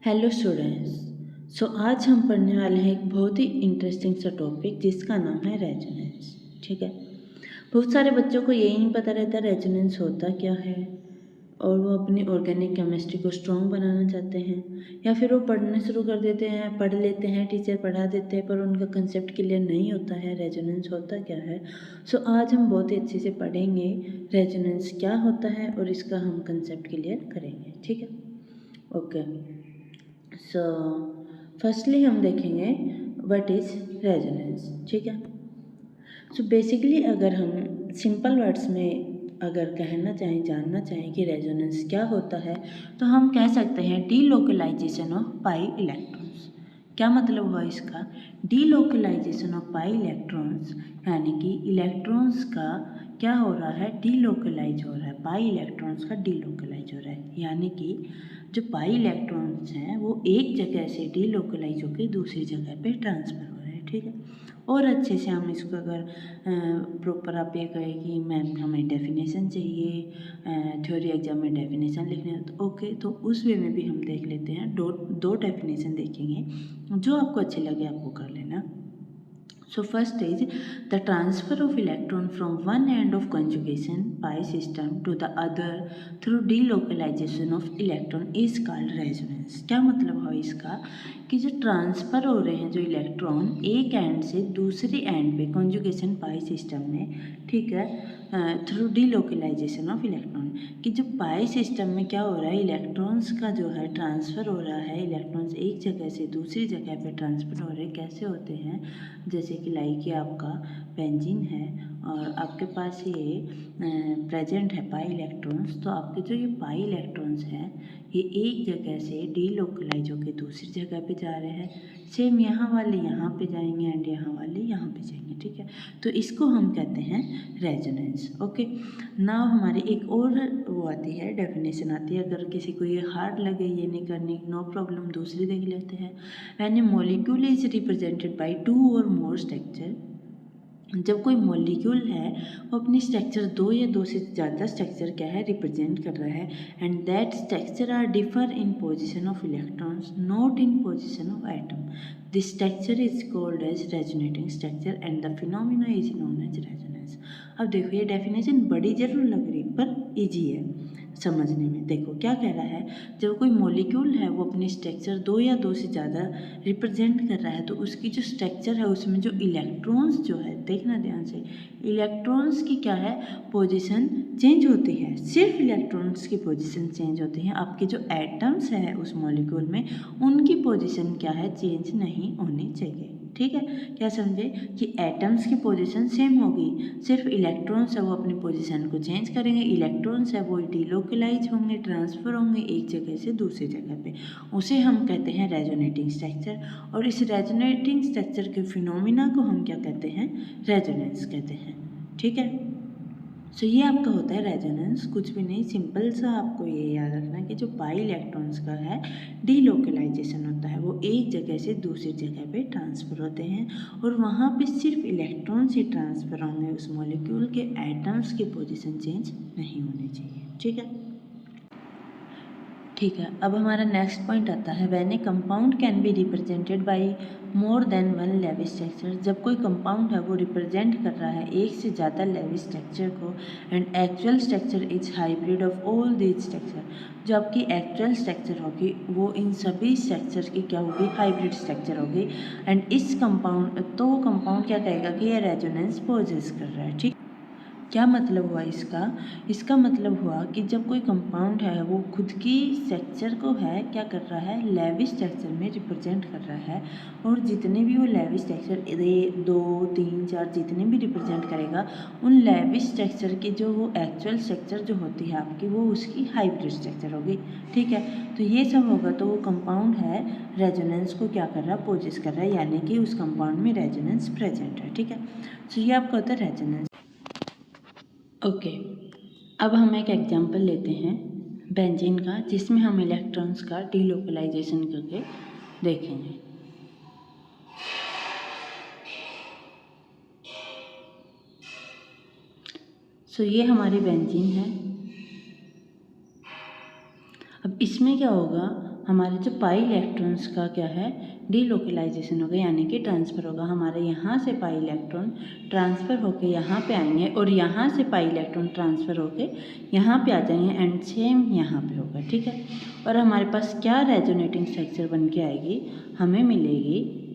Hello students. आज हम पढ़ने वाले हैं एक बहुत ही इंटरेस्टिंग सा टॉपिक जिसका नाम है रेजोनेंस। ठीक है। बहुत सारे बच्चों को यही नहीं पता रहता रेजोनेंस होता क्या है, और वो अपनी ऑर्गेनिक केमिस्ट्री को स्ट्रॉन्ग बनाना चाहते हैं, या फिर वो पढ़ने शुरू कर देते हैं, पढ़ लेते हैं, टीचर पढ़ा देते हैं, पर उनका कंसेप्ट क्लियर नहीं होता है रेजोनेंस होता क्या है। आज हम बहुत ही अच्छे से पढ़ेंगे रेजोनेंस क्या होता है और इसका हम कंसेप्ट क्लियर करेंगे। ठीक है, ओके। सो फर्स्टली हम देखेंगे व्हाट इज़ रेजोनेंस। ठीक है। बेसिकली अगर हम सिंपल वर्ड्स में अगर कहना चाहें, जानना चाहें कि रेजोनेंस क्या होता है, तो हम कह सकते हैं डीलोकलाइजेशन ऑफ पाई इलेक्ट्रॉन्स। क्या मतलब हुआ इसका? डीलोकलाइजेशन ऑफ पाई इलेक्ट्रॉन्स, यानी कि इलेक्ट्रॉन्स का क्या हो रहा है, डीलोकलाइज हो रहा है। पाई इलेक्ट्रॉन्स का डीलोकलाइज हो रहा है, यानी कि जो पाई इलेक्ट्रॉन्स हैं वो एक जगह से डीलोकलाइज होकर दूसरी जगह पे ट्रांसफ़र हो रहे हैं। ठीक है। और अच्छे से हम इसको अगर प्रॉपर आप ये कहें कि मैम हमें डेफिनेशन चाहिए, थ्योरी एग्जाम में डेफिनेशन लिखने हैं, तो ओके, तो उस वे में भी हम देख लेते हैं। दो डेफिनेशन देखेंगे, जो आपको अच्छी लगे आपको कर लेना। First is the transfer of electron from one end of conjugation pi system to the other through delocalization of electron is called resonance। क्या मतलब है इसका कि जो ट्रांसफ़र हो रहे हैं जो इलेक्ट्रॉन एक एंड से दूसरे एंड पे कॉन्जुगेशन पाई सिस्टम में, ठीक है, थ्रू डीलोकलाइजेशन ऑफ इलेक्ट्रॉन, कि जो पाई सिस्टम में क्या हो रहा है, इलेक्ट्रॉन्स का जो है ट्रांसफ़र हो रहा है। इलेक्ट्रॉन्स एक जगह से दूसरी जगह पे ट्रांसफ़र हो रहे हैं। कैसे होते हैं? जैसे कि लाइक ये आपका बेंजीन है और आपके पास ये प्रेजेंट है पाई इलेक्ट्रॉन्स, तो आपके जो ये पाई इलेक्ट्रॉन्स हैं ये एक जगह से डीलोकलाइज होकर दूसरी जगह पे जा रहे हैं। सेम यहाँ वाले यहाँ पे जाएंगे एंड यहाँ वाले यहाँ पे जाएंगे। ठीक है, तो इसको हम कहते हैं रेजोनेंस। ओके, नाउ हमारी एक और वो आती है, डेफिनेशन आती है। अगर किसी को ये हार्ड लगे ये नहीं करनी, नो प्रॉब्लम, दूसरी देख लेते हैं। When A molecule is represented by two और मोर स्ट्रक्चर, जब कोई मॉलिक्यूल है वो अपनी स्ट्रक्चर दो या दो से ज़्यादा स्ट्रक्चर क्या है, रिप्रेजेंट कर रहा है, and that structure are differ in position of electrons not in position of atom, this structure is called as resonating structure and the phenomena is known as resonance. अब देखो ये डेफिनेशन बड़ी जरूर लग रही पर इजी है समझने में। देखो क्या कह रहा है, जब कोई मॉलिक्यूल है वो अपनी स्ट्रक्चर दो या दो से ज़्यादा रिप्रेजेंट कर रहा है, तो उसकी जो स्ट्रक्चर है उसमें जो इलेक्ट्रॉन्स जो है, देखना ध्यान से, इलेक्ट्रॉन्स की क्या है, पोजीशन चेंज होती है। सिर्फ इलेक्ट्रॉन्स की पोजीशन चेंज होती है। आपके जो एटम्स है उस मॉलिक्यूल में उनकी पोजीशन क्या है, चेंज नहीं होनी चाहिए। ठीक है, क्या समझे कि एटम्स की पोजीशन सेम होगी, सिर्फ इलेक्ट्रॉन्स है वो अपनी पोजीशन को चेंज करेंगे। इलेक्ट्रॉन्स है वो डीलोकलाइज होंगे, ट्रांसफ़र होंगे एक जगह से दूसरी जगह पे, उसे हम कहते हैं रेजोनेटिंग स्ट्रक्चर। और इस रेजोनेटिंग स्ट्रक्चर के फिनोमिना को हम क्या कहते हैं, रेजोनेंस कहते हैं। ठीक है, ये आपका होता है रेजोनेंस। कुछ भी नहीं, सिंपल सा आपको ये याद रखना है कि जो पाई इलेक्ट्रॉन्स का है डीलोकलाइजेशन होता है, वो एक जगह से दूसरी जगह पे ट्रांसफ़र होते हैं, और वहाँ पे सिर्फ इलेक्ट्रॉन्स ही ट्रांसफ़र होंगे, उस मॉलिक्यूल के एटम्स की पोजीशन चेंज नहीं होनी चाहिए। ठीक है, ठीक है। अब हमारा नेक्स्ट पॉइंट आता है, when a compound can be represented by more than one Lewis structure, जब कोई कंपाउंड है वो रिप्रेजेंट कर रहा है एक से ज़्यादा लेविस स्ट्रक्चर को, and actual structure is hybrid of all these structure, जो आपकी एक्चुअल स्ट्रक्चर होगी वो इन सभी स्ट्रक्चर की क्या होगी, हाइब्रिड स्ट्रक्चर होगी। एंड इस कंपाउंड, तो वो कंपाउंड क्या कहेगा कि ये रेजोनेंस पोजेस कर रहा है। ठीक, क्या मतलब हुआ इसका? इसका मतलब हुआ कि जब कोई कंपाउंड है वो खुद की स्ट्रक्चर को है क्या कर रहा है, लेविस स्ट्रक्चर में रिप्रेजेंट कर रहा है, और जितने भी वो लेविस स्ट्रक्चर 1 2 3 4 जितने भी रिप्रेजेंट करेगा, उन लेविस स्ट्रक्चर की जो वो एक्चुअल स्ट्रक्चर जो होती है आपकी, वो उसकी हाइब्रिड स्ट्रक्चर होगी। ठीक है, तो ये सब होगा तो वो कंपाउंड है रेजोनेंस को क्या कर रहा है, पोजेस कर रहा है, यानी कि उस कंपाउंड में रेजोनेंस प्रेजेंट है। ठीक है, ये आपका होता है रेजोनेंस। ओके, अब हम एक एग्जांपल लेते हैं बेंजीन का, जिसमें हम इलेक्ट्रॉन्स का डीलोकलाइजेशन करके देखेंगे। ये हमारी बेंजीन है। अब इसमें क्या होगा, हमारे जो पाई इलेक्ट्रॉन्स का क्या है, डीलोकलाइजेशन होगा, यानी कि ट्रांसफ़र होगा। हमारे यहाँ से पाई इलेक्ट्रॉन ट्रांसफ़र होके यहाँ पे आएंगे और यहाँ से पाई इलेक्ट्रॉन ट्रांसफ़र होके यहाँ पे आ जाएंगे एंड सेम यहाँ पे होगा, ठीक है। और हमारे पास क्या रेजोनेटिंग स्ट्रक्चर बन के आएगी, हमें मिलेगी।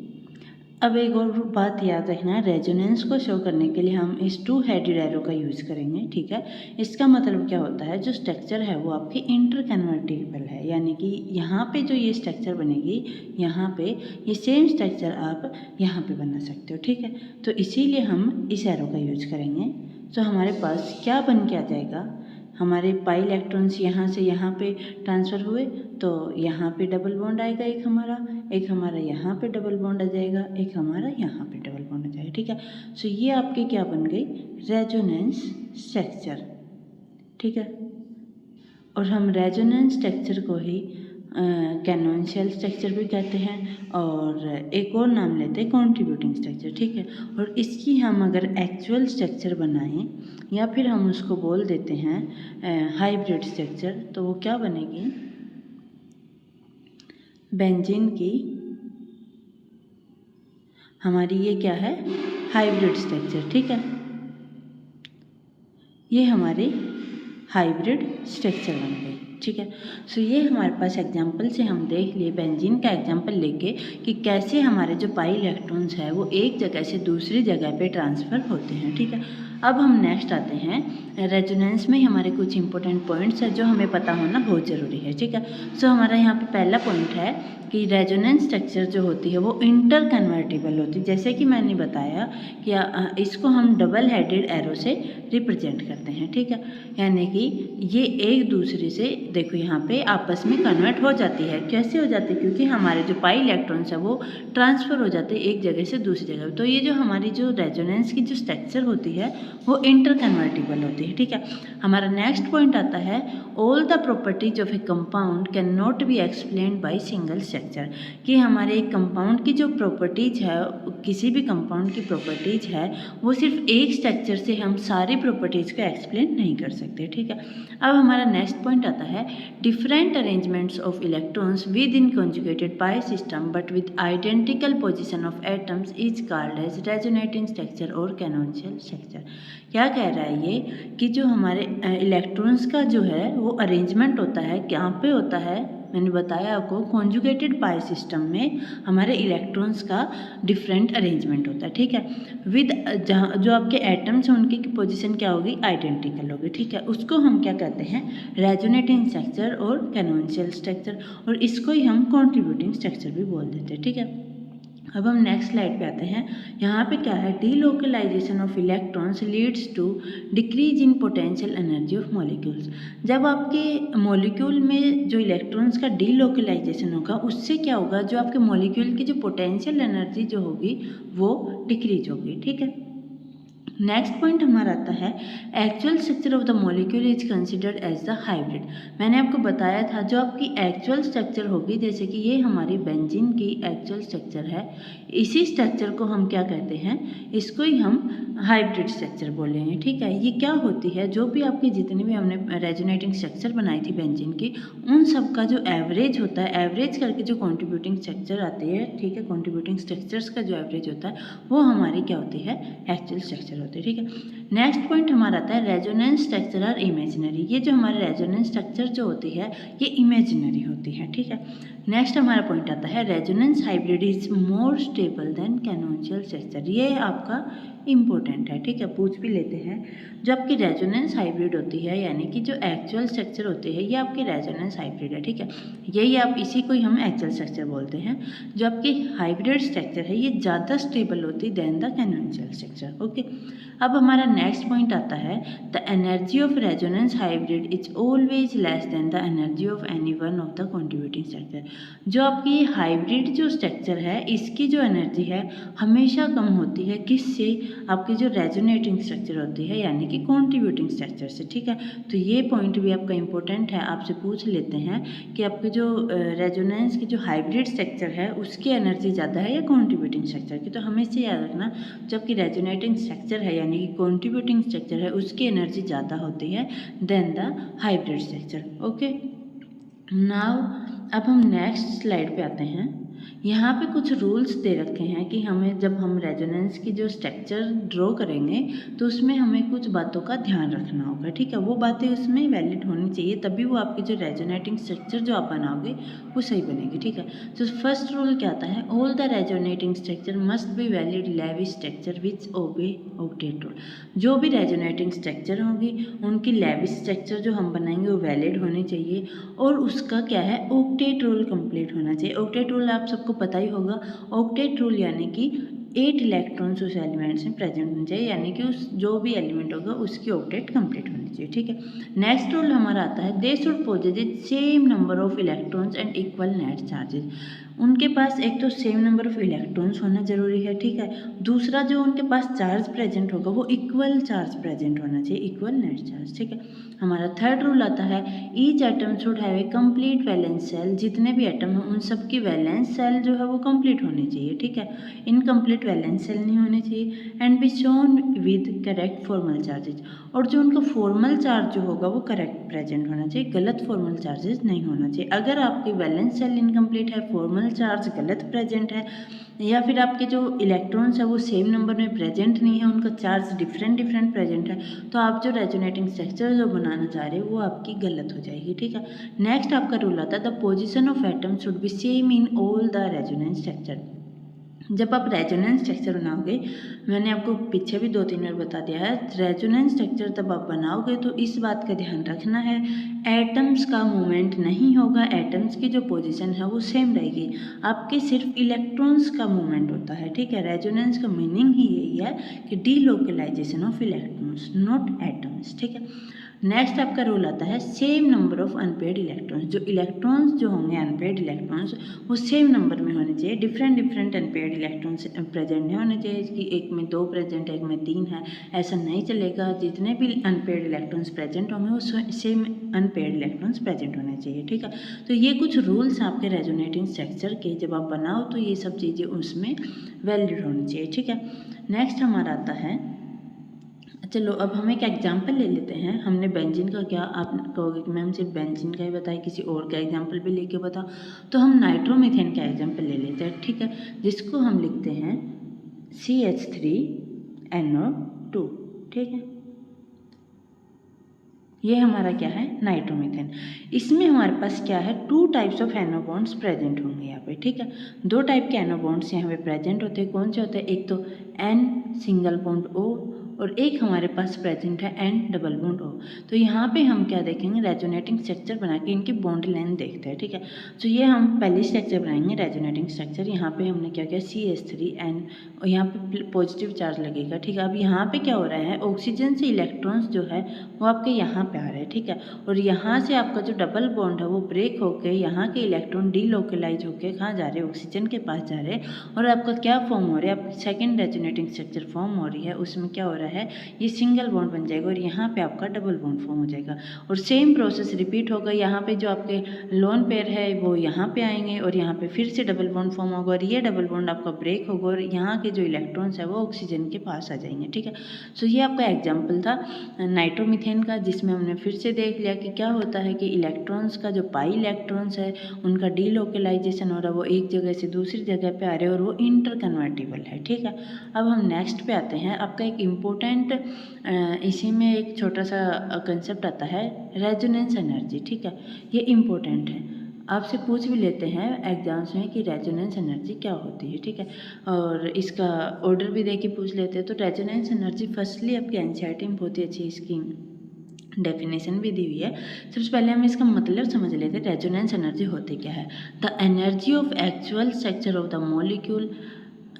अब एक और बात याद रखना, रेजोनेंस को शो करने के लिए हम इस टू हेडेड एरो का यूज़ करेंगे, ठीक है। इसका मतलब क्या होता है, जो स्ट्रक्चर है वो आपकी इंटर कन्वर्टिबल है, यानी कि यहाँ पे जो ये स्ट्रक्चर बनेगी, यहाँ पे ये सेम स्ट्रक्चर आप यहाँ पे बना सकते हो, ठीक है। तो इसीलिए हम इस एरो का यूज़ करेंगे। तो हमारे पास क्या बन के आ जाएगा, हमारे पाई इलेक्ट्रॉन्स यहाँ से यहाँ पे ट्रांसफ़र हुए तो यहाँ पे डबल बॉन्ड आएगा, एक हमारा यहाँ पे डबल बॉन्ड आ जाएगा, एक हमारा यहाँ पे डबल बॉन्ड आ जाएगा, ठीक है। सो ये आपकी क्या बन गई, रेजोनेंस स्ट्रक्चर, ठीक है। और हम रेजोनेंस स्ट्रक्चर को ही कैनोनिकल स्ट्रक्चर भी कहते हैं और एक और नाम लेते हैं कंट्रीब्यूटिंग स्ट्रक्चर, ठीक है। और इसकी हम अगर एक्चुअल स्ट्रक्चर बनाएं या फिर हम उसको बोल देते हैं हाइब्रिड स्ट्रक्चर, तो वो क्या बनेगी, बेंजीन की हमारी ये क्या है, हाइब्रिड स्ट्रक्चर, ठीक है। ये हमारे हाइब्रिड स्ट्रक्चर बन गई, ठीक है। सो ये हमारे पास एग्जाम्पल से हम देख लिए, बेंजीन का एग्जाम्पल लेके, कि कैसे हमारे जो पाई इलेक्ट्रॉन्स है वो एक जगह से दूसरी जगह पे ट्रांसफ़र होते हैं, ठीक है। अब हम नेक्स्ट आते हैं, रेजोनेंस में हमारे कुछ इंपॉर्टेंट पॉइंट्स हैं जो हमें पता होना बहुत ज़रूरी है, ठीक है। सो हमारा यहाँ पे पहला पॉइंट है कि रेजोनेंस स्ट्रक्चर जो होती है वो इंटर कन्वर्टिबल होती है, जैसे कि मैंने बताया कि इसको हम डबल हेडेड एरो से रिप्रेजेंट करते हैं, ठीक है। यानी कि ये एक दूसरे से देखो यहाँ पे आपस में कन्वर्ट हो जाती है। कैसे हो जाती है, क्योंकि हमारे जो पाई इलेक्ट्रॉन्स है वो ट्रांसफ़र हो जाते हैं एक जगह से दूसरी जगह। तो ये जो हमारी जो रेजोनेंस की जो स्ट्रक्चर होती है वो इंटर कन्वर्टिबल होती है, ठीक है। हमारा नेक्स्ट पॉइंट आता है, all the properties of A compound can not be explained by single structure, कि हमारे एक कंपाउंड की जो प्रॉपर्टीज है, किसी भी कंपाउंड की प्रॉपर्टीज है, वो सिर्फ एक स्ट्रक्चर से हम सारी प्रॉपर्टीज को एक्सप्लेन नहीं कर सकते, ठीक है। अब हमारा नेक्स्ट पॉइंट आता है, different arrangements of electrons within conjugated pi system but with identical position of atoms is called as resonating structure और कैनोनिकल स्ट्रक्चर। क्या कह रहा है ये, कि जो हमारे इलेक्ट्रॉन्स का जो है वो अरेंजमेंट होता है, कहाँ पे होता है, मैंने बताया आपको, कॉन्जुगेटेड पाई सिस्टम में हमारे इलेक्ट्रॉन्स का डिफरेंट अरेंजमेंट होता है, ठीक है। विद जहाँ जो आपके एटम्स हैं उनकी पोजीशन क्या होगी, आइडेंटिकल होगी, ठीक है। उसको हम क्या कहते हैं, रेजोनेटिंग स्ट्रक्चर और कैनोनिकल स्ट्रक्चर, और इसको ही हम कंट्रीब्यूटिंग स्ट्रक्चर भी बोल देते हैं, ठीक है। अब हम नेक्स्ट स्लाइड पे आते हैं। यहाँ पे क्या है, delocalisation of electrons leads to decrease in potential energy of molecules. जब आपके मॉलिक्यूल में जो इलेक्ट्रॉन्स का डीलोकलाइजेशन होगा, उससे क्या होगा, जो आपके मॉलिक्यूल की जो पोटेंशियल एनर्जी जो होगी वो डिक्रीज होगी, ठीक है। नेक्स्ट पॉइंट हमारा आता है, actual structure of the molecule is considered as the hybrid. मैंने आपको बताया था, जो आपकी एक्चुअल स्ट्रक्चर होगी, जैसे कि ये हमारी बेंजीन की एक्चुअल स्ट्रक्चर है, इसी स्ट्रक्चर को हम क्या कहते हैं, इसको ही हम हाइब्रिड स्ट्रक्चर बोलेंगे, ठीक है। ये क्या होती है, जो भी आपकी जितनी भी हमने रेजोनेटिंग स्ट्रक्चर बनाई थी बेंजीन की, उन सब का जो एवरेज होता है, एवरेज करके जो कॉन्ट्रीब्यूटिंग स्ट्रक्चर आती है, ठीक है, कॉन्ट्रीब्यूटिंग स्ट्रक्चर्स का जो एवरेज होता है वो हमारी क्या होती है, एक्चुअल स्ट्रक्चर होती है, ठीक है। नेक्स्ट पॉइंट हमारा आता है, रेजोनेंस स्ट्रक्चर आर इमेजिनरी। ये जो हमारे रेजोनेंस स्ट्रक्चर जो होती है ये इमेजिनरी होती है, ठीक है। नेक्स्ट हमारा पॉइंट आता है, resonance hybrid is more stable then canonical structure. ये आपका इम्पोर्टेंट है, ठीक है, पूछ भी लेते हैं। जो आपकी रेजोनेंस हाइब्रिड होती है, यानी कि जो एक्चुअल स्ट्रक्चर होती है, ये आपकी रेजोनेंस हाइब्रिड है, ठीक है। यही आप इसी को ही हम एक्चुअल स्ट्रक्चर बोलते हैं। जो आपकी हाइब्रिड स्ट्रक्चर है ये ज़्यादा स्टेबल होती है than the canonical structure, okay. अब हमारा नेक्स्ट पॉइंट आता है, the energy of resonance hybrid is always less than the energy of any one of the contributing structure. जो आपकी हाइब्रिड जो स्ट्रक्चर है, इसकी जो एनर्जी है हमेशा कम होती है, किससे, आपकी जो रेजोनेटिंग स्ट्रक्चर होती है, यानी कि कॉन्ट्रीब्यूटिंग स्ट्रक्चर से, ठीक है। तो ये पॉइंट भी आपका इंपॉर्टेंट है, आपसे पूछ लेते हैं कि आपके जो रेजोनेंस की जो हाइब्रिड स्ट्रक्चर है उसकी एनर्जी ज़्यादा है या कॉन्ट्रीब्यूटिंग स्ट्रक्चर की। तो हमेशा याद रखना, जबकि रेजोनेटिंग स्ट्रक्चर है यानी कि कॉन्ट्रीब्यूटिंग स्ट्रक्चर है, उसकी एनर्जी ज़्यादा होती है than the hybrid structure, okay. Now अब हम नेक्स्ट स्लाइड पे आते हैं। यहाँ पे कुछ रूल्स दे रखे हैं कि हमें जब हम रेजोनेंस की जो स्ट्रक्चर ड्रॉ करेंगे तो उसमें हमें कुछ बातों का ध्यान रखना होगा, ठीक है। वो बातें उसमें वैलिड होनी चाहिए, तभी वो आपकी जो रेजोनेटिंग स्ट्रक्चर जो आप बनाओगे वो सही बनेगी, ठीक है। तो फर्स्ट रूल क्या आता है, all the resonating structure must be valid Lewis structure which obey octet rule. जो भी रेजोनेटिंग स्ट्रक्चर होगी उनकी लेविस स्ट्रक्चर जो हम बनाएंगे वो वैलिड होनी चाहिए, और उसका क्या है, ऑक्टेट रूल कंप्लीट होना चाहिए। ऑक्टेट रूल आप सबको पता ही होगा। ऑक्टेट रूल यानी कि 8 इलेक्ट्रॉन्स उस एलिमेंट्स में प्रेजेंट होने चाहिए, यानी कि उस जो भी एलिमेंट होगा उसकी ऑक्टेट कंप्लीट होनी चाहिए, ठीक है। नेक्स्ट रूल हमारा आता है, they should possess same number of electrons and equal net charges. उनके पास एक तो सेम नंबर ऑफ इलेक्ट्रॉन्स होना जरूरी है, ठीक है। दूसरा जो उनके पास चार्ज प्रेजेंट होगा वो इक्वल चार्ज प्रेजेंट होना चाहिए, इक्वल नेट चार्ज, ठीक है। हमारा थर्ड रूल आता है, each atom should have a complete valence shell. जितने भी एटम हैं उन सब की वैलेंस सेल जो है वो कंप्लीट होनी चाहिए, ठीक है। इनकम्प्लीट वैलेंस सेल नहीं होने चाहिए, and be shown with correct formal charges. और जो उनका फॉर्मल चार्ज जो होगा वो करेक्ट प्रेजेंट होना चाहिए, गलत फॉर्मल चार्जेस नहीं होना चाहिए। अगर आपकी वैलेंस सेल इनकम्प्लीट है, फॉर्मल चार्ज गलत प्रेजेंट है, या फिर आपके जो इलेक्ट्रॉन्स है वो सेम नंबर में प्रेजेंट नहीं है, उनका चार्ज डिफरेंट प्रेजेंट है, तो आप जो रेजोनेटिंग स्ट्रक्चर जो बनाना चाह रहे हो वो आपकी गलत हो जाएगी, ठीक है। नेक्स्ट आपका रूल आता है, the position of atom should be same in all the resonance structure. जब आप रेजोनेंस स्ट्रक्चर बनाओगे, मैंने आपको पीछे भी 2-3 बार बता दिया है, रेजोनेंस स्ट्रक्चर तब आप बनाओगे तो इस बात का ध्यान रखना है, एटम्स का मूवमेंट नहीं होगा, एटम्स की जो पोजीशन है वो सेम रहेगी, आपके सिर्फ इलेक्ट्रॉन्स का मूवमेंट होता है, ठीक है। रेजोनेंस का मीनिंग ही यही है कि delocalisation of electrons, not atoms, ठीक है। नेक्स्ट आपका रूल आता है, same number of unpaired electrons. जो इलेक्ट्रॉन्स जो होंगे अनपेयर्ड इलेक्ट्रॉन्स वो सेम नंबर में होने चाहिए, डिफरेंट अनपेयर्ड इलेक्ट्रॉन्स प्रेजेंट नहीं होने चाहिए कि एक में 2 प्रेजेंट है, एक में 3 है, ऐसा नहीं चलेगा। जितने भी अनपेयर्ड इलेक्ट्रॉन्स प्रेजेंट होंगे वो सेम अनपेयर्ड इलेक्ट्रॉन्स प्रेजेंट होने चाहिए, ठीक है। तो ये कुछ रूल्स आपके रेजोनेटिंग स्ट्रक्चर के, जब आप बनाओ तो ये सब चीज़ें उसमें वैलिड होनी चाहिए, ठीक है। नेक्स्ट हमारा आता है, चलो अब हम एक एग्जाम्पल ले लेते हैं। हमने बेंजीन का क्या, आप कहोगे कि मैम सिर्फ बेंजीन का ही बताया, किसी और का एग्जाम्पल भी लेके बताओ, तो हम नाइट्रोमीथेन का एग्जाम्पल ले लेते हैं, ठीक है, जिसको हम लिखते हैं CH3NO2, ठीक है। ये हमारा क्या है, नाइट्रोमीथेन। इसमें हमारे पास क्या है, 2 टाइप्स ऑफ एनो बॉन्ड्स प्रेजेंट होंगे यहाँ पे, ठीक है। 2 टाइप के एनो बॉन्ड्स यहाँ पे प्रेजेंट होते हैं। कौन से होते हैं, एक तो N सिंगल बॉन्ड O, और एक हमारे पास प्रेजेंट है N डबल बॉन्ड O। तो यहाँ पे हम क्या देखेंगे, रेजोनेटिंग स्ट्रक्चर बना के इनकी बॉन्ड लेंथ देखते हैं, ठीक है। तो ये हम पहली स्ट्रक्चर बनाएंगे, रेजोनेटिंग स्ट्रक्चर। यहाँ पे हमने क्या किया, CH3N, और यहाँ पे पॉजिटिव चार्ज लगेगा, ठीक है। अब यहाँ पे क्या हो रहा है, ऑक्सीजन से इलेक्ट्रॉन्स जो है वो आपके यहाँ पे आ रहे हैं, ठीक है। और यहाँ से आपका जो डबल बॉन्ड है वो ब्रेक होकर यहाँ के इलेक्ट्रॉन डीलोकलाइज होकर कहाँ जा रहे हैं, ऑक्सीजन के पास जा रहे हैं, और आपका क्या फॉर्म हो रहा है, आपकी सेकेंड रेजोनेटिंग स्ट्रक्चर फॉर्म हो रही है। उसमें क्या हो रहा है, ये सिंगल बॉन्ड बन जाएगा और यहाँ पे आपका डबल बॉन्ड फॉर्म हो जाएगा, और सेम प्रोसेस रिपीट होगा। यहाँ पे जो आपके लोन पेयर है वो यहाँ पे आएंगे, और यहाँ पे फिर से डबल बॉन्ड फॉर्म होगा, और ये डबल बॉन्ड आपका ब्रेक होगा, और यहाँ के जो इलेक्ट्रॉन्स है वो ऑक्सीजन के पास आ जाएंगे, ठीक है। सो ये आपका एग्जाम्पल था नाइट्रोमीथेन का, जिसमें हमने फिर से देख लिया कि क्या होता है कि इलेक्ट्रॉन्स का जो पाई इलेक्ट्रॉन्स है उनका डीलोकलाइजेशन हो रहा है, वो एक जगह से दूसरी जगह पे आ रहे हैं, और वो इंटरकन्वर्टिबल है, ठीक है। अब हम नेक्स्ट पे आते हैं। आपका एक इम्पोर्टेंट इसी में एक छोटा सा कंसेप्ट आता है, रेजोनेंस एनर्जी, ठीक है। ये इम्पोर्टेंट है, आपसे पूछ भी लेते हैं एग्जाम्स में कि रेजोनेंस एनर्जी क्या होती है, ठीक है। और इसका ऑर्डर भी दे के पूछ लेते हैं। तो रेजोनेंस एनर्जी फर्स्टली आपके एनसीईआरटी में बहुत ही अच्छी इसकी डेफिनेशन भी दी हुई है। सबसे पहले हम इसका मतलब समझ लेते हैं, रेजोनेंस एनर्जी होती क्या है। The energy of actual structure of the molecule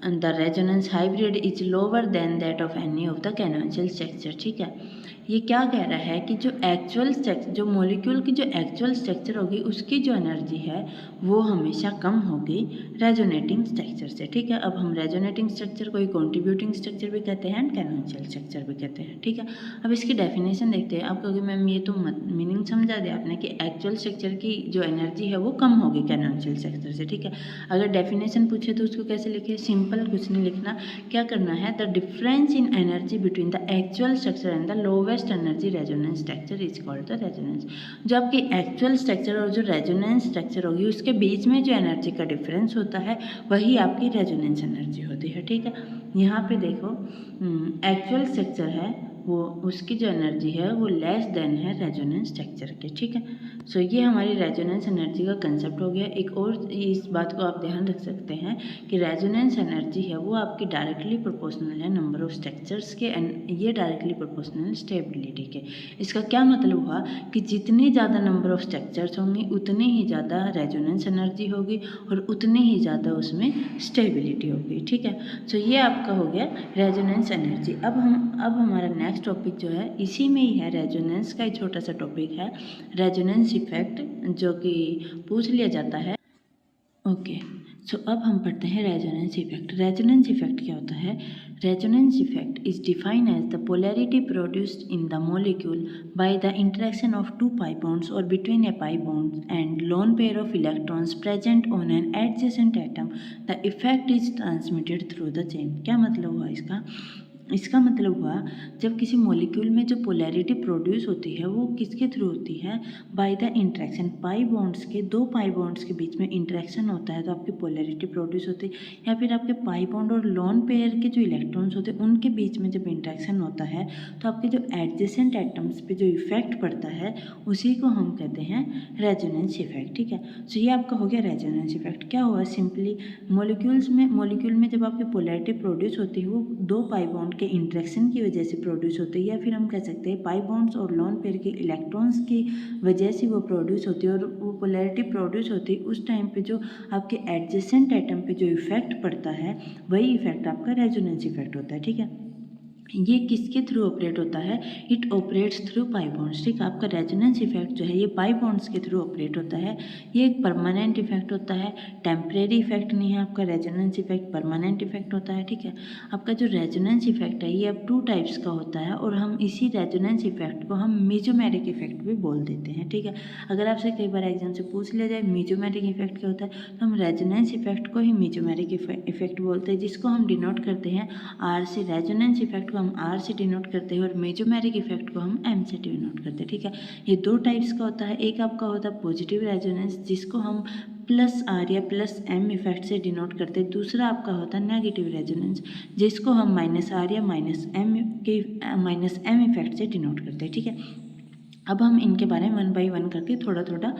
the resonance hybrid is lower than that of any of the canonical structure, ठीक है। ये क्या कह रहा है कि जो एक्चुअल स्ट्रक्चर, जो मॉलिक्यूल की जो एक्चुअल स्ट्रक्चर होगी उसकी जो एनर्जी है वो हमेशा कम होगी रेजोनेटिंग स्ट्रक्चर से, ठीक है। अब हम रेजोनेटिंग स्ट्रक्चर को कंट्रीब्यूटिंग स्ट्रक्चर भी कहते हैं एंड कैनोनिकल स्ट्रक्चर भी कहते हैं, ठीक है। अब इसकी डेफिनेशन देखते हैं। आप कहोगे मैम ये तो मीनिंग समझा दिया आपने कि एक्चुअल स्ट्रक्चर की जो एनर्जी है वो कम होगी कैनोनिकल स्ट्रक्चर से, ठीक है। अगर डेफिनेशन पूछे तो उसको कैसे लिखे, सिंपल कुछ नहीं लिखना, क्या करना है, the difference in energy between the actual structure and the lowest lowest energy resonance structure is called the resonance. जो आपकी एक्चुअल स्ट्रक्चर और जो रेजोनेंस स्ट्रक्चर होगी उसके बीच में जो एनर्जी का डिफरेंस होता है वही आपकी रेजोनेंस एनर्जी होती है। ठीक है, यहाँ पे देखो एक्चुअल स्ट्रक्चर है वो उसकी जो एनर्जी है वो लेस देन है रेजोनेंस स्ट्रक्चर के। ठीक है, सो ये हमारी रेजोनेंस एनर्जी का कंसेप्ट हो गया। एक और इस बात को आप ध्यान रख सकते हैं कि रेजोनेंस एनर्जी है वो आपकी डायरेक्टली प्रोपोर्शनल है नंबर ऑफ स्ट्रक्चर्स के एंड ये डायरेक्टली प्रोपोर्शनल स्टेबिलिटी के। इसका क्या मतलब हुआ कि जितने ज़्यादा नंबर ऑफ स्ट्रक्चर्स होंगे उतने ही ज़्यादा रेजोनेंस एनर्जी होगी और उतने ही ज़्यादा उसमें स्टेबिलिटी होगी। ठीक है, सो ये आपका हो गया रेजोनेंस एनर्जी। अब हमारा नेक्स्ट टॉपिक जो है इसी में ही है, रेजोनेंस का ही छोटा सा टॉपिक है, रेजोनेंस इफेक्ट, जो कि पूछ लिया जाता है। ओके, सो अब हम पढ़ते हैं रेजोनेंस इफेक्ट। रेजोनेंस इफेक्ट क्या होता है? Resonance effect is defined as the polarity produced in the molecule by the interaction of two pi bonds और between a pi bond and lone pair of electrons present on an adjacent atom. The effect is transmitted through the chain. क्या मतलब हुआ इसका? इसका मतलब हुआ जब किसी मॉलिक्यूल में जो पोलैरिटी प्रोड्यूस होती है वो किसके थ्रू होती है? Bye the interaction, pi bonds के, दो पाई बॉन्ड्स के बीच में इंटरेक्शन होता है तो आपकी पोलैरिटी प्रोड्यूस होती है। या फिर आपके पाई बॉन्ड और लोन पेयर के जो इलेक्ट्रॉन्स होते हैं उनके बीच में जब इंटरेक्शन होता है तो आपके जो एडजेसेंट एटम्स पे जो इफेक्ट पड़ता है उसी को हम कहते हैं रेजोनेंस इफेक्ट। ठीक है, सो ये आपका हो गया रेजोनेंस इफेक्ट। क्या हुआ? सिंपली मॉलिक्यूल में जब आपकी पोलैरिटी प्रोड्यूस होती है वो दो पाई बॉन्ड के इंटरेक्शन की वजह से प्रोड्यूस होती है, या फिर हम कह सकते हैं पाई बॉन्ड्स और लोन पेयर के इलेक्ट्रॉन्स की वजह से वो प्रोड्यूस होती है। और वो पोलैरिटी प्रोड्यूस होती है उस टाइम पे जो आपके एडजेसेंट एटम पे जो इफेक्ट पड़ता है वही इफेक्ट आपका रेजोनेंस इफेक्ट होता है। ठीक है, ये किसके थ्रू ऑपरेट होता है? It operates through pi bonds. ठीक है, आपका रेजोनेंस इफेक्ट जो है ये पाई बॉन्ड्स के थ्रू ऑपरेट होता है। ये एक परमानेंट इफेक्ट होता है, टेम्परेरी इफेक्ट नहीं है। आपका रेजोनेंस इफेक्ट परमानेंट इफेक्ट होता है। ठीक है, आपका जो रेजोनेंस इफेक्ट है ये अब टू टाइप्स का होता है और हम इसी रेजोनेंस इफेक्ट को हम मीजोमेरिक इफेक्ट भी बोल देते हैं। ठीक है, अगर आपसे कई बार एग्जाम से पूछ लिया जाए मीजोमेरिक इफेक्ट क्या होता है तो हम रेजोनेंस इफेक्ट को ही मीजोमेरिक इफेक्ट बोलते हैं, जिसको हम डिनोट करते हैं आर से। रेजोनेंस इफेक्ट को हम आर से डिनोट करते हैं और मेजोमेरिक इफेक्ट को हम एम से डिनोट करते हैं। ठीक है, ये दो टाइप्स का होता है। एक आपका होता है पॉजिटिव रेजोनेंस जिसको हम प्लस आर या प्लस एम इफेक्ट से डिनोट करते हैं। दूसरा आपका होता है नेगेटिव रेजोनेंस जिसको हम माइनस आर या माइनस एम इफेक्ट से डिनोट करते हैं। ठीक है, अब हम इनके बारे में वन बाई वन करके थोड़ा थोड़ा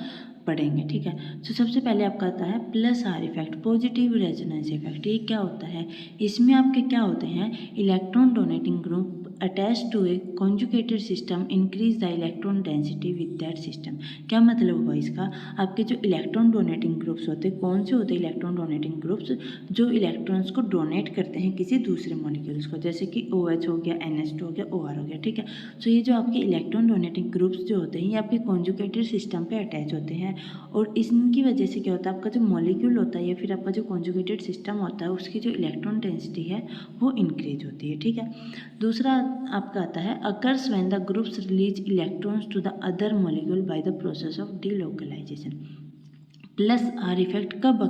पढ़ेंगे। ठीक है, तो सबसे पहले आपका आता है plus R effect, positive resonance effect. ये क्या होता है? इसमें आपके क्या होते हैं? Electron donating group attach to a conjugated system increase the electron density with that system. क्या मतलब हुआ इसका? आपके जो इलेक्ट्रॉन डोनेटिंग ग्रुप्स होते हैं, कौन से होते हैं इलेक्ट्रॉन डोनेटिंग ग्रुप्स? जो इलेक्ट्रॉन्स को डोनेट करते हैं किसी दूसरे मॉलिक्यूल्स को, जैसे कि OH हो गया, NH2 हो गया, OR हो गया। ठीक है, तो ये जो आपके इलेक्ट्रॉन डोनेटिंग ग्रुप्स जो होते हैं ये आपके कॉन्जुगेटेड सिस्टम पे अटैच होते हैं और इनकी वजह से क्या होता है? आपका जो मॉलिक्यूल होता है या फिर आपका जो कॉन्जुगेटेड सिस्टम होता है उसकी जो इलेक्ट्रॉन डेंसिटी है वो इंक्रीज होती है। ठीक है, दूसरा आपका आता है occurs when the groups release electrons to the other molecule by the process of delocalisation. Plus R effect कब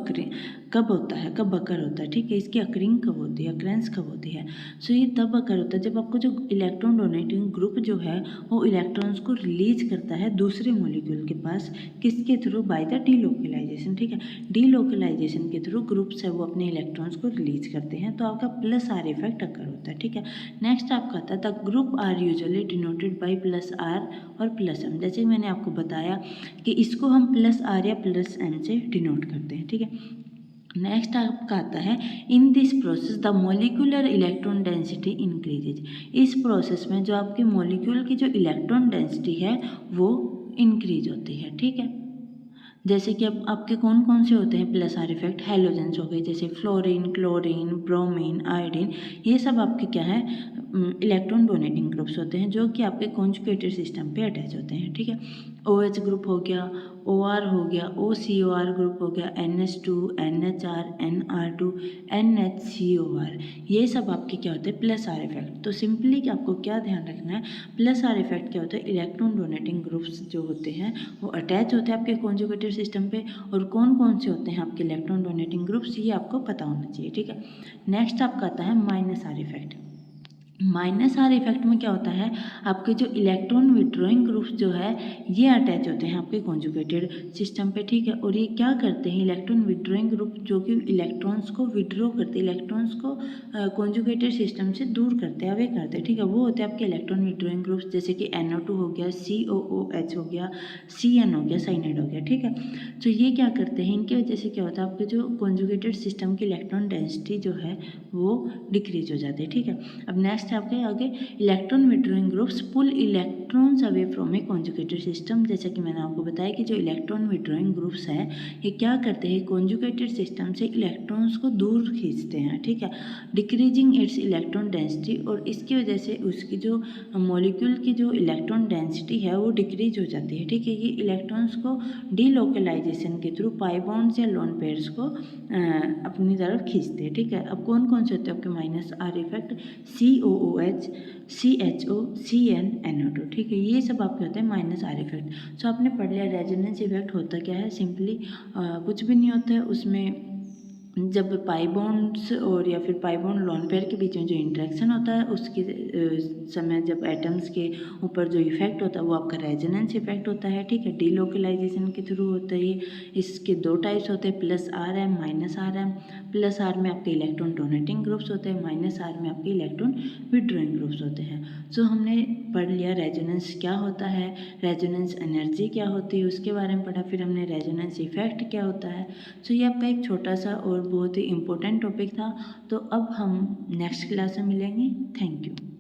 होता है, कब अकर होता है? ठीक है, इसकी अकरिंग कब होती है, अकरेंस कब होती है? सो ये तब अकर होता है जब आपको जो इलेक्ट्रॉन डोनेटिंग ग्रुप जो है वो इलेक्ट्रॉन्स को रिलीज करता है दूसरे मॉलिक्यूल के पास, किसके थ्रू? By the delocalisation. ठीक है, डीलोकलाइजेशन के थ्रू ग्रुप्स है वो अपने इलेक्ट्रॉन्स को रिलीज करते हैं, तो आपका प्लस आर इफेक्ट अकर होता है। ठीक है, नेक्स्ट आपका आता है the group are usually denoted by plus R और प्लस एम। जैसे मैंने आपको बताया कि इसको हम प्लस आर या प्लस एम से डिनोट करते हैं। ठीक है, नेक्स्ट आपका आता है in this process the molecular electron density increases. इस प्रोसेस में जो आपके मॉलिक्यूल की जो इलेक्ट्रॉन डेंसिटी है वो इंक्रीज होती है। ठीक है, जैसे कि अब आपके कौन कौन से होते हैं प्लस आर इफेक्ट? हैलोजेंस हो गए जैसे फ्लोरीन, क्लोरीन, ब्रोमीन, आयोडीन, ये सब आपके क्या है? इलेक्ट्रॉन डोनेटिंग ग्रुप्स होते हैं जो कि आपके कॉन्जुगेटेड सिस्टम पे अटैच होते हैं। ठीक है, OH ग्रुप हो गया, OR हो गया, OCOR ग्रुप हो गया, NH2, NHR, NR2, NHCOR, ये सब आपके क्या होते हैं? Plus R effect. तो सिंपली आपको क्या ध्यान रखना है? प्लस आर इफेक्ट क्या होता है? इलेक्ट्रॉन डोनेटिंग ग्रुप्स जो होते हैं वो अटैच होते हैं आपके कॉन्जुगेटेड सिस्टम पे, और कौन कौन से होते हैं आपके इलेक्ट्रॉन डोनेटिंग ग्रुप्स ये आपको पता होना चाहिए। ठीक है, नेक्स्ट आपका आता है minus are effect. Minus are effect में क्या होता है, आपके जो इलेक्ट्रॉन विड्रॉइंग ग्रुप्स जो है ये अटैच होते हैं आपके कॉन्जुगेटेड सिस्टम पे, ठीक है। और ये क्या करते हैं, इलेक्ट्रॉन विड्रॉइंग ग्रुप जो कि इलेक्ट्रॉन्स को विड्रॉ करते हैं, इलेक्ट्रॉन्स को कॉन्जुगेटेड सिस्टम से दूर करते हैं, अवे करते हैं, ठीक है। वो होते हैं आपके इलेक्ट्रॉन विड्रॉइंग ग्रुप्स, जैसे कि NO2 हो गया, COOH हो गया, CN हो गया, साइनाइड हो गया, ठीक है। तो ये क्या करते हैं, इनकी वजह से क्या होता है, आपके जो कॉन्जुगेटेड सिस्टम की इलेक्ट्रॉन डेंसिटी जो है वो डिक्रीज हो जाती है, ठीक है। अब नेक्स्ट है आपके आगे electron withdrawing groups pull electrons away from a conjugated system. जैसा कि मैंने आपको बताया कि जो इलेक्ट्रॉन विड्रॉइंग ग्रुप्स है ये क्या करते हैं, कॉन्जुगेटेड सिस्टम से इलेक्ट्रॉन्स को दूर खींचते हैं, ठीक है, डिक्रीजिंग इट्स इलेक्ट्रॉन डेंसिटी। और इसकी वजह से उसकी जो मॉलिक्यूल की जो इलेक्ट्रॉन डेंसिटी है वो डिक्रीज हो जाती है, ठीक है। ये इलेक्ट्रॉन्स को डीलोकलाइजेशन के थ्रू पाई बॉन्ड्स या लोन पेयर्स को अपनी तरफ खींचते हैं, ठीक है। अब कौन कौन से होते हैं आपके minus are effect, COOH, CHO, CN, NO2, ठीक है। ये सब आपके होते हैं माइनस आर इफेक्ट। सो आपने पढ़ लिया रेजोनेंस इफेक्ट होता क्या है, सिंपली कुछ भी नहीं होता है उसमें। जब पाई बॉन्ड्स और या फिर पाई बॉन्ड लोन पेयर के बीच में जो इंटरेक्शन होता है उसके समय जब एटम्स के ऊपर जो इफेक्ट होता है वो आपका रेजोनेंस इफेक्ट होता है, ठीक है। डीलोकलाइजेशन के थ्रू होता है। इसके दो टाइप्स होते हैं, +RM, -RM। +R में आपके इलेक्ट्रॉन डोनेटिंग ग्रुप्स होते हैं, -R में आपके इलेक्ट्रॉन विड्रॉइंग ग्रुप्स होते हैं। सो हमने पढ़ लिया रेजोनेंस क्या होता है, रेजोनेंस एनर्जी क्या होती है उसके बारे में पढ़ा, फिर हमने रेजोनेंस इफेक्ट क्या होता है। सो ये आपका एक छोटा सा और बहुत ही इम्पोर्टेंट टॉपिक था। तो अब हम नेक्स्ट क्लास में मिलेंगे। Thank you.